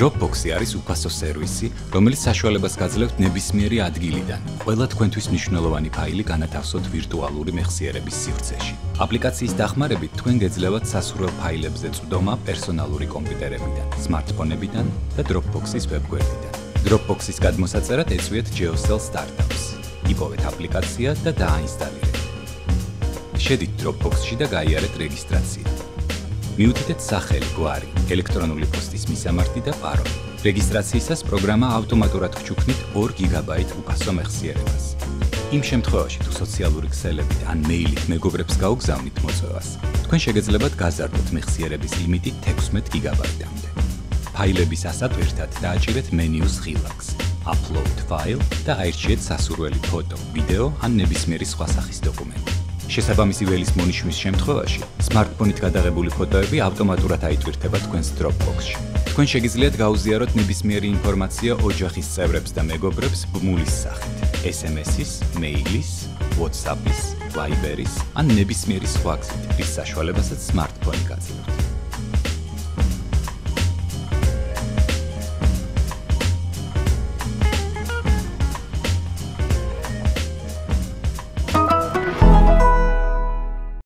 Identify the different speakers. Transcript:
Speaker 1: Dropbox-ი არის უფასო სერვისი, რომელიც საშუალებას გაძლევთ ნებისმიერი ადგილიდან ყველა თქვენთვის მნიშვნელოვანი ფაილი განათავსოთ ვირტუალური მეხსიერების სივრცეში. აპლიკაციის დახმარებით თქვენ გეძლევათ სასურველ ფაილებზე წვდომა პერსონალური კომპიუტერებიდან, smartphone-ებიდან და Dropbox-ის ვებგვერდიდან. Dropbox-ის გადმოსაწერად ეწვიეთ GeoCell Startups. იპოვეთ აპლიკაცია და დააინსტალირეთ. შედით Dropbox-ში და გაიარეთ რეგისტრაცია. მიუთითეთ სახელი, გვარი, ელექტრონული პოსტის მისამართი და პაროლი. რეგისტრაციისას პროგრამა ავტომატურად გჩუქნით 2 გიგაბაიტ უფასო მეხსიერებას. იმ შემთხვევაში, თუ სოციალური ქსელებით ან მეილით მეგობრებს გაუგზავნით მოწვევას, თქვენ შეგეძლებათ გაზარდოთ მეხსიერების ლიმიტი 16 გიგაბაიტამდე. ფაილების ასატვირთად დააჭირეთ მენიუს ღილაკს, Upload File და აირჩიეთ სასურველი ფოტო, ვიდეო ან ნებისმიერი სხვა სახის დოკუმენტი. შესაბამისი ველის მონიშნვის შემთხვევაში, smartphone-ით გადაღებული ფოტოები ავტომატურად აიტვირთება თქვენს Dropbox-ში. თქვენ შეგიძლიათ გაუზიაროთ ნებისმიერი ინფორმაცია ოჯახის წევრებს და მეგობრებს ბმულის სახით, SMS-ის, მეილის, WhatsApp-ის, Viber-ის ან ნებისმიერი სხვა გზით, რის საშუალებასაც smartphone-ი გაძლევთ.